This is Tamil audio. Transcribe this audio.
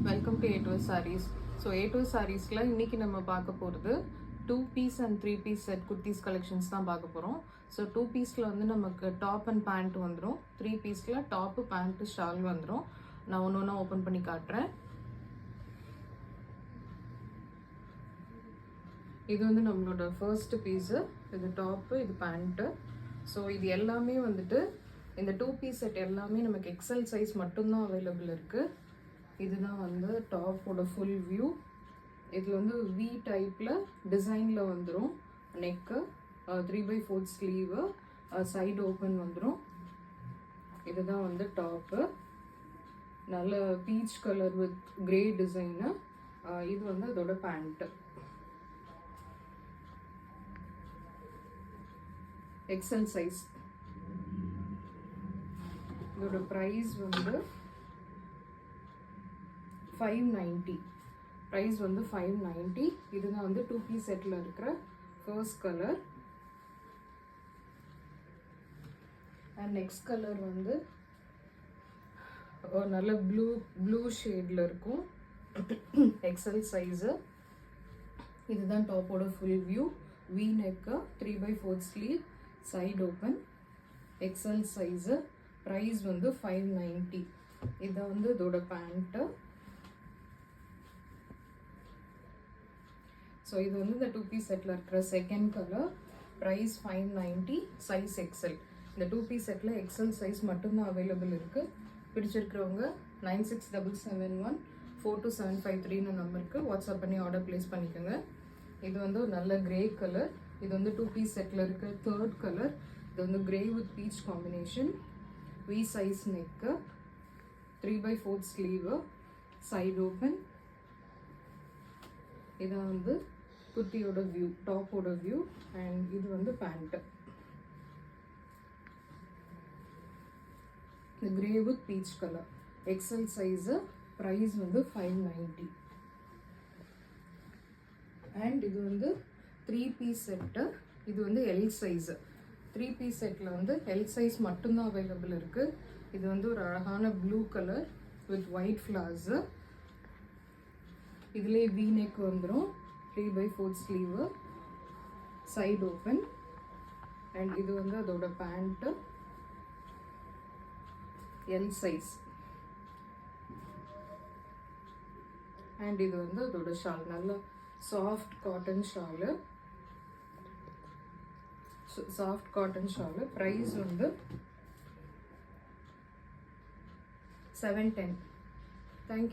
Welcome to A2S sarees. So A2S sareesல இன்னைக்கு நம்ம பார்க்க போகிறது 2-piece and 3-piece set kurtis collections தான் பார்க்க போகிறோம். ஸோ 2-pieceல வந்து நமக்கு டாப் அண்ட் பேண்ட் வந்துடும். 3-pieceல டாப்பு பேண்ட்டு ஷால் வந்துடும். நான் ஒன்று ஒன்றா ஓப்பன் பண்ணி காட்டுறேன். இது வந்து நம்மளோட ஃபர்ஸ்ட் பீஸு. இது டாப்பு, இது பேண்ட்டு. ஸோ இது எல்லாமே வந்துட்டு இந்த 2-piece செட் எல்லாமே நமக்கு எக்ஸல் சைஸ் மட்டும்தான் அவைலபிள் இருக்குது. இதுதான் வந்து டாப்போட ஃபுல் வியூ. இது வந்து வி டைப்பில் டிசைனில் வந்துடும். நெக்கு 3/4 ஸ்லீவு, சைடு ஓப்பன் வந்துடும். இதுதான் வந்து டாப்பு, நல்ல peach colour with grey design. இது வந்து அதோட பேண்ட்டு. XL size. இதோட ப்ரைஸ் வந்து 590. ப்ரைஸ் வந்து 590. இதுதான் வந்து 2-piece செட்டில் இருக்கிற first colour. And next colour வந்து நல்ல ப்ளூ ஷேடில் இருக்கும். XL size. இதுதான் டாப்போட full view. V neck, 3/4 sleeve, side open, XL size. Price வந்து 590. இதை வந்து இதோட பேண்ட்டு. ஸோ இது வந்து இந்த 2-piece செட்டில் இருக்கிற second colour. Price 590. Size XL. இந்த 2-piece செட்டில் எக்ஸல் சைஸ் மட்டும்தான் அவைலபிள் இருக்குது. பிடிச்சிருக்கிறவங்க 9677142753 நம்பருக்கு வாட்ஸ்அப் பண்ணி ஆர்டர் ப்ளேஸ் பண்ணிக்கோங்க. இது வந்து ஒரு நல்ல கிரே கலர். இது வந்து 2-piece செட்டில் இருக்கிற தேர்ட் கலர். இது வந்து grey with peach combination. V size neck, 3/4 sleeve, side open. இதான் வந்து குர்த்தியோட வியூ, டாப்போட வியூ. அண்ட் இது வந்து பேண்ட்டு. இந்த grey with peach colour. XL size. Price வந்து 590. அண்ட் இது வந்து 3-piece செட்டு. இது வந்து எல் சைஸு. 3-piece செட்டில் வந்து எல் சைஸ் மட்டும்தான் அவைலபிள் இருக்குது. இது வந்து ஒரு அழகான blue colour with white flowers. இதுலேயே வி நெக் வந்துடும். 3/4 ஸ்லீவு, சைடு ஓப்பன். அண்ட் இது வந்து அதோட பேண்ட்டு, எல் சைஸ். அண்ட் இது வந்து அதோட ஷால், நல்ல soft cotton shawl. Soft cotton shawl. Price வந்து 710. தேங்க்யூ.